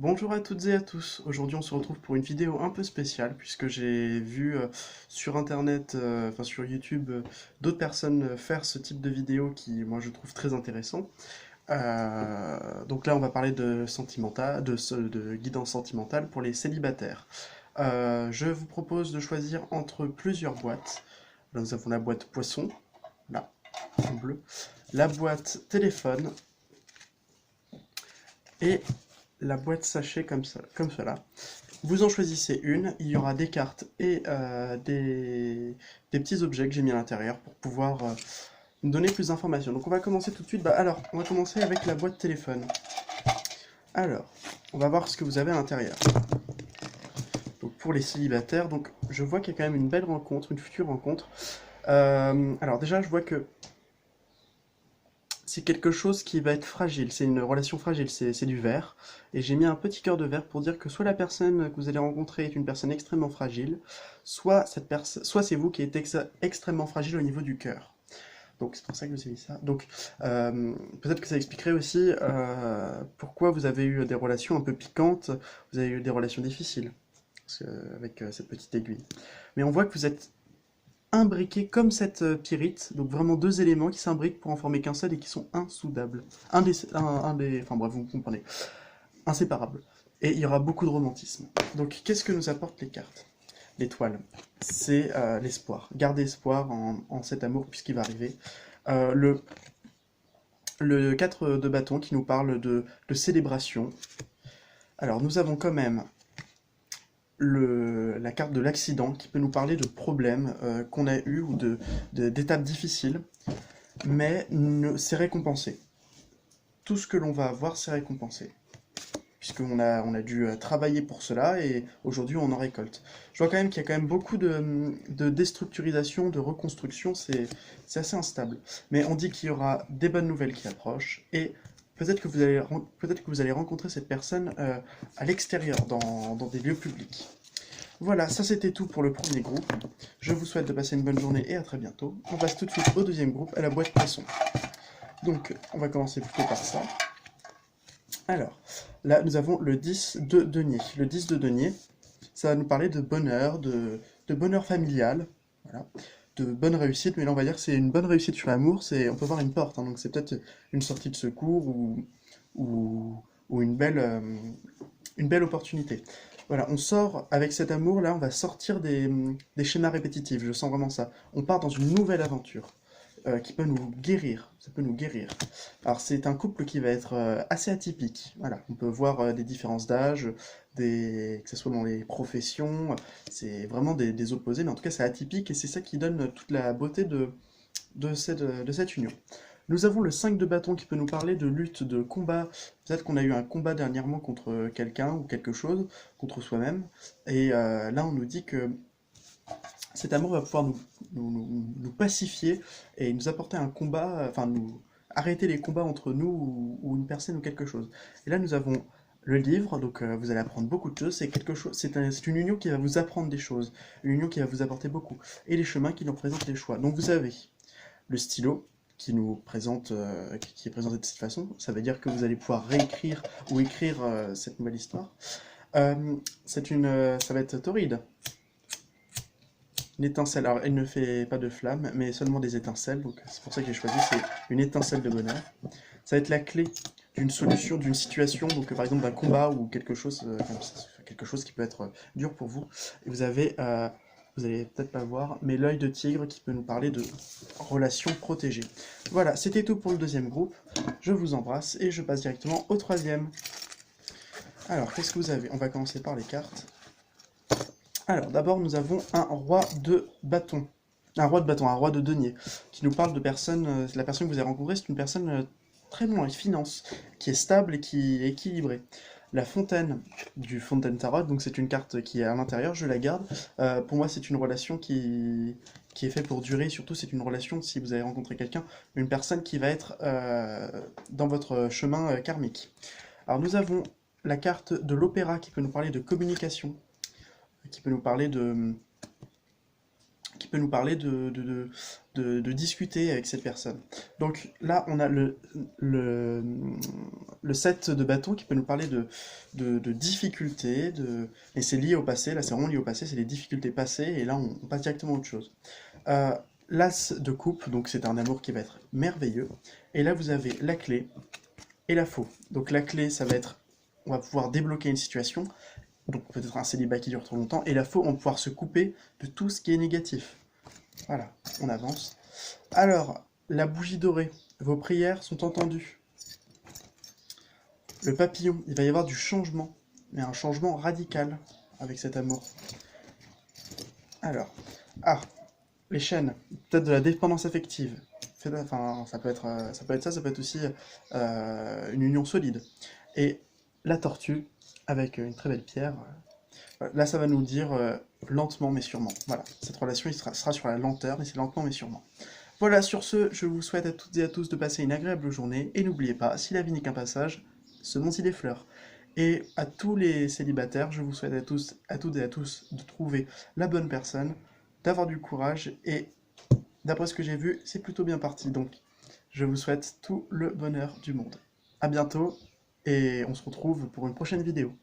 Bonjour à toutes et à tous. Aujourd'hui, on se retrouve pour une vidéo un peu spéciale puisque j'ai vu sur internet, enfin sur YouTube, d'autres personnes faire ce type de vidéo qui, moi, je trouve très intéressant. Donc là, on va parler de sentimental, de guidance sentimentale pour les célibataires. Je vous propose de choisir entre plusieurs boîtes. Là, nous avons la boîte poisson, là, en bleu, la boîte téléphone et la boîte sachet comme ça, comme cela. Vous en choisissez une, il y aura des cartes et des petits objets que j'ai mis à l'intérieur pour pouvoir nous donner plus d'informations. Donc on va commencer tout de suite. Alors, on va commencer avec la boîte téléphone. Alors, on va voir ce que vous avez à l'intérieur. Donc pour les célibataires, donc je vois qu'il y a quand même une belle rencontre, une future rencontre. Alors déjà, je vois que c'est quelque chose qui va être fragile, c'est une relation fragile, c'est du verre. Et j'ai mis un petit cœur de verre pour dire que soit la personne que vous allez rencontrer est une personne extrêmement fragile, soit c'est vous qui êtes extrêmement fragile au niveau du cœur. Donc c'est pour ça que je vous ai mis ça. Donc peut-être que ça expliquerait aussi pourquoi vous avez eu des relations un peu piquantes, vous avez eu des relations difficiles avec cette petite aiguille. Mais on voit que vous êtes imbriqués comme cette pyrite, donc vraiment deux éléments qui s'imbriquent pour en former qu'un seul et qui sont insoudables. Enfin bref, vous comprenez, inséparables. Et il y aura beaucoup de romantisme. Donc qu'est-ce que nous apportent les cartes? L'étoile, c'est l'espoir. Gardez espoir en cet amour puisqu'il va arriver. Euh, le, le 4 de bâton qui nous parle de célébration. Alors nous avons quand même la carte de l'accident qui peut nous parler de problèmes qu'on a eu ou d'étapes difficiles, mais c'est récompensé. Tout ce que l'on va avoir, c'est récompensé, puisqu'on a dû travailler pour cela et aujourd'hui on en récolte. Je vois quand même qu'il y a quand même beaucoup de déstructurisation, de reconstruction, c'est assez instable. Mais on dit qu'il y aura des bonnes nouvelles qui approchent et peut-être que vous allez rencontrer cette personne à l'extérieur, dans des lieux publics. Voilà, ça c'était tout pour le premier groupe. Je vous souhaite de passer une bonne journée et à très bientôt. On passe tout de suite au deuxième groupe, à la boîte poisson. Donc, on va commencer plutôt par ça. Alors, là, nous avons le 10 de denier. Le 10 de denier, ça va nous parler de bonheur, de bonheur familial, voilà, de bonne réussite, mais là, on va dire que c'est une bonne réussite sur l'amour, on peut voir une porte, hein, donc c'est peut-être une sortie de secours ou une belle opportunité. Voilà, on sort avec cet amour, là, on va sortir des schémas répétitifs, je sens vraiment ça. On part dans une nouvelle aventure qui peut nous guérir, ça peut nous guérir. Alors c'est un couple qui va être assez atypique, voilà, on peut voir des différences d'âge, que ce soit dans les professions, c'est vraiment des opposés, mais en tout cas c'est atypique et c'est ça qui donne toute la beauté de cette union. Nous avons le 5 de bâton qui peut nous parler de lutte, de combat. Peut-être qu'on a eu un combat dernièrement contre quelqu'un ou quelque chose, contre soi-même. Et là, on nous dit que cet amour va pouvoir nous pacifier et nous apporter un combat, enfin nous arrêter les combats entre nous ou une personne ou quelque chose. Et là, nous avons le livre, donc vous allez apprendre beaucoup de choses. C'est une union qui va vous apprendre des choses, une union qui va vous apporter beaucoup. Et les chemins qui nous présentent les choix. Donc vous avez le stylo qui nous présente, qui est présenté de cette façon. Ça veut dire que vous allez pouvoir réécrire ou écrire cette nouvelle histoire. Ça va être torride. Une étincelle. Alors, elle ne fait pas de flamme, mais seulement des étincelles. Donc, c'est pour ça que j'ai choisi. C'est une étincelle de bonheur. Ça va être la clé d'une solution, d'une situation. Donc, par exemple, d'un combat ou quelque chose comme ça, quelque chose qui peut être dur pour vous. Et vous allez peut-être pas voir, mais l'œil de tigre qui peut nous parler de relations protégées. Voilà, c'était tout pour le deuxième groupe. Je vous embrasse et je passe directement au troisième. Alors, qu'est-ce que vous avez? On va commencer par les cartes. Alors, d'abord, nous avons un roi de bâton. Un roi de bâton, un roi de denier, qui nous parle de personne. La personne que vous avez rencontrée, c'est une personne très bon en finance, qui est stable et qui est équilibrée. La fontaine du Fontaine Tarot, donc c'est une carte qui est à l'intérieur, je la garde. Pour moi, c'est une relation qui est faite pour durer. Surtout, c'est une relation, si vous avez rencontré quelqu'un, une personne qui va être dans votre chemin karmique. Alors, nous avons la carte de l'opéra qui peut nous parler de communication, qui peut nous parler peut nous parler de discuter avec cette personne. Donc là, on a le 7 de bâton qui peut nous parler de difficultés, et c'est lié au passé, là c'est vraiment lié au passé, c'est les difficultés passées, et là on passe directement à autre chose. L'as de coupe, donc c'est un amour qui va être merveilleux, et là vous avez la clé et la faux. Donc la clé, ça va être, on va pouvoir débloquer une situation, donc peut-être un célibat qui dure trop longtemps, et la faux, on va pouvoir se couper de tout ce qui est négatif. Voilà, on avance. Alors, la bougie dorée, vos prières sont entendues. Le papillon, il va y avoir du changement, mais un changement radical avec cet amour. Alors, les chaînes, peut-être de la dépendance affective. Enfin, ça peut être ça, ça peut être aussi une union solide. Et la tortue, avec une très belle pierre. Là, ça va nous dire lentement mais sûrement. Voilà, cette relation il sera sur la lenteur, mais c'est lentement mais sûrement. Voilà, sur ce, je vous souhaite à toutes et à tous de passer une agréable journée, et n'oubliez pas, si la vie n'est qu'un passage, semons-y des fleurs. Et à tous les célibataires, je vous souhaite à tous, à toutes et à tous de trouver la bonne personne, d'avoir du courage, et d'après ce que j'ai vu, c'est plutôt bien parti, donc je vous souhaite tout le bonheur du monde. À bientôt, et on se retrouve pour une prochaine vidéo.